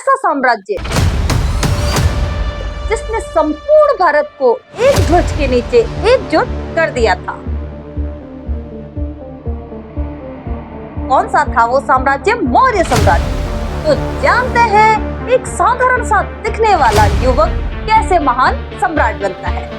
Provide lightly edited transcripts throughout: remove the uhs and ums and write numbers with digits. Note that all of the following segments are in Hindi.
ऐसा साम्राज्य जिसने संपूर्ण भारत को एक ध्वज के नीचे एकजुट कर दिया था। कौन सा था वो साम्राज्य? मौर्य साम्राज्य। तो जानते हैं एक साधारण सा दिखने वाला युवक कैसे महान सम्राट बनता है।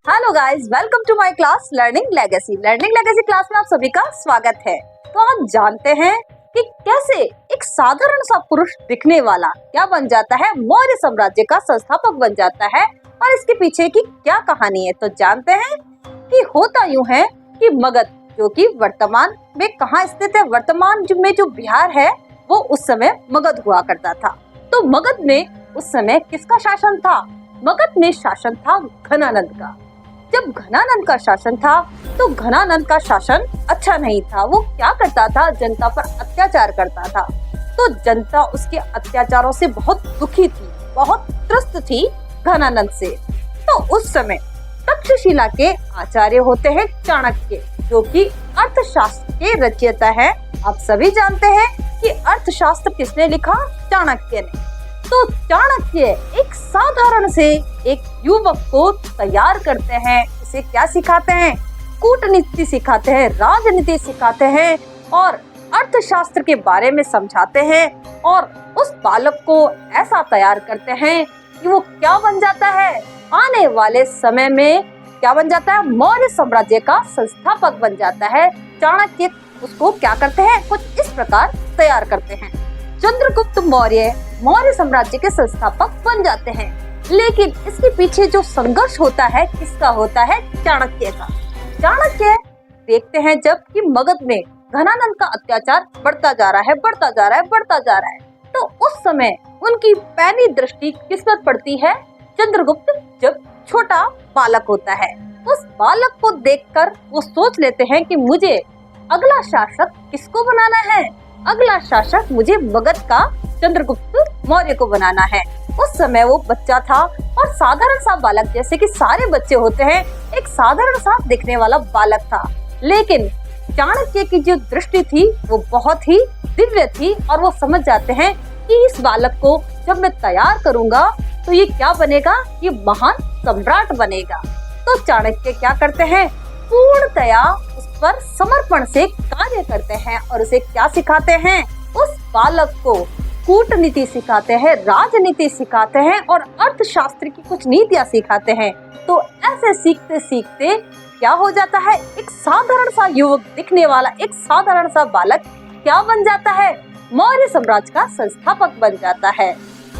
Hello guys, welcome to my class learning legacy. Learning legacy class में आप सभी का स्वागत है। तो आप जानते हैं कि कैसे एक साधारण सा पुरुष दिखने वाला क्या बन जाता है, मौर्य साम्राज्य का संस्थापक बन जाता है, और इसके पीछे की क्या कहानी है। तो जानते हैं कि होता यूं है कि मगध, जो कि वर्तमान में कहाँ स्थित है, वर्तमान में जो बिहार है वो उस समय मगध हुआ करता था। तो मगध में उस समय किसका शासन था? मगध में शासन था घनानंद का। जब घनानंद का शासन था तो घनानंद का शासन अच्छा नहीं था। वो क्या करता था? जनता पर अत्याचार करता था। तो जनता उसके अत्याचारों से बहुत दुखी थी, बहुत त्रस्त थी घनानंद से। तो उस समय तक्षशिला के आचार्य होते हैं चाणक्य, जो कि अर्थशास्त्र के रचयिता है। आप सभी जानते हैं कि अर्थशास्त्र किसने लिखा? चाणक्य ने। तो चाणक्य एक साधारण से एक युवक को तैयार करते हैं। इसे क्या सिखाते हैं? कूटनीति सिखाते हैं, राजनीति सिखाते हैं और अर्थशास्त्र के बारे में समझाते हैं। और उस बालक को ऐसा तैयार करते हैं कि वो क्या बन जाता है? आने वाले समय में क्या बन जाता है? मौर्य साम्राज्य का संस्थापक बन जाता है। चाणक्य उसको क्या करते हैं? कुछ इस प्रकार तैयार करते हैं। चंद्रगुप्त मौर्य मौर्य साम्राज्य के संस्थापक बन जाते हैं। लेकिन इसके पीछे जो संघर्ष होता है किसका होता है? चाणक्य का। चाणक्य देखते हैं जब कि मगध में घनानंद का अत्याचार बढ़ता जा रहा है, तो उस समय उनकी पैनी दृष्टि किस पर पड़ती है? चंद्रगुप्त जब छोटा बालक होता है, उस बालक को देखकर वो सोच लेते हैं कि मुझे अगला शासक किसको बनाना है? अगला शासक मुझे मगध का चंद्रगुप्त मौर्य को बनाना है। उस समय वो बच्चा था और साधारण सा बालक, जैसे कि सारे बच्चे होते हैं, एक साधारण सा दिखने वाला बालक था। लेकिन चाणक्य की जो दृष्टि थी वो बहुत ही दिव्य थी और वो समझ जाते हैं कि इस बालक को जब मैं तैयार करूंगा तो ये क्या बनेगा? ये महान सम्राट बनेगा। तो चाणक्य क्या करते हैं? पूर्णतया उस पर समर्पण से कार्य करते हैं और उसे क्या सिखाते हैं? उस बालक को कूटनीति सिखाते हैं, राजनीति सिखाते हैं और अर्थशास्त्र की कुछ नीतियां सिखाते हैं। तो ऐसे सीखते सीखते क्या हो जाता है? एक साधारण सा युवक दिखने वाला एक साधारण सा बालक क्या बन जाता है? मौर्य साम्राज्य का संस्थापक बन जाता है।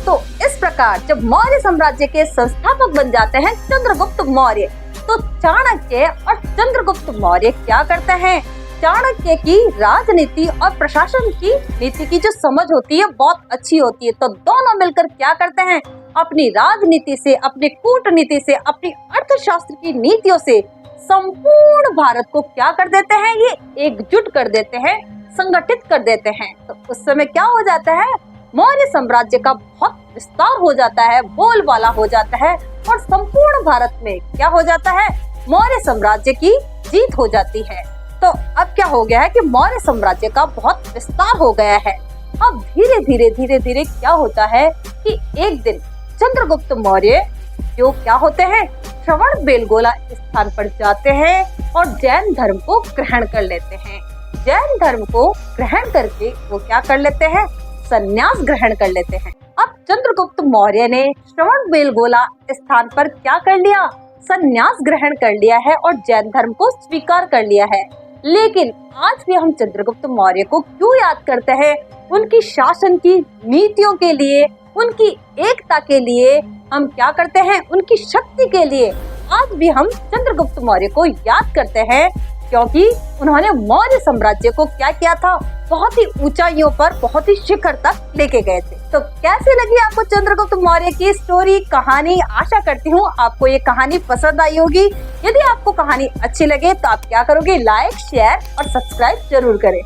तो इस प्रकार जब मौर्य साम्राज्य के संस्थापक बन जाते हैं चंद्रगुप्त मौर्य, तो चाणक्य और चंद्रगुप्त मौर्य क्या करते हैं? चाणक्य की राजनीति और प्रशासन की नीति की जो समझ होती है बहुत अच्छी होती है। तो दोनों मिलकर क्या करते हैं? अपनी राजनीति से, अपनी कूटनीति से, अपनी अर्थशास्त्र की नीतियों से संपूर्ण भारत को क्या कर देते हैं? ये एकजुट कर देते हैं, संगठित कर देते हैं। तो उस समय क्या हो जाता है? मौर्य साम्राज्य का बहुत विस्तार हो जाता है, बोलबाला हो जाता है और संपूर्ण भारत में क्या हो जाता है? मौर्य साम्राज्य की जीत हो जाती है। तो अब क्या हो गया है कि मौर्य साम्राज्य का बहुत विस्तार हो गया है। अब धीरे धीरे क्या होता है कि एक दिन चंद्रगुप्त मौर्य जो क्या होते हैं? श्रवणबेलगोला स्थान पर जाते हैं और जैन धर्म को ग्रहण कर लेते हैं। जैन धर्म को ग्रहण करके वो क्या कर लेते हैं? संन्यास ग्रहण कर लेते हैं। अब चंद्रगुप्त मौर्य ने श्रवणबेलगोला स्थान पर क्या कर लिया? संन्यास ग्रहण कर लिया है और जैन धर्म को स्वीकार कर लिया है। लेकिन आज भी हम चंद्रगुप्त मौर्य को क्यों याद करते हैं? उनकी शासन की नीतियों के लिए, उनकी एकता के लिए हम क्या करते हैं? उनकी शक्ति के लिए आज भी हम चंद्रगुप्त मौर्य को याद करते हैं, क्योंकि उन्होंने मौर्य साम्राज्य को क्या किया था? बहुत ही ऊंचाइयों पर, बहुत ही शिखर तक लेके गए थे। तो कैसे लगी आपको चंद्रगुप्त मौर्य की स्टोरी, कहानी? आशा करती हूँ आपको ये कहानी पसंद आई होगी। यदि आपको कहानी अच्छी लगे तो आप क्या करोगे? लाइक, शेयर और सब्सक्राइब जरूर करें।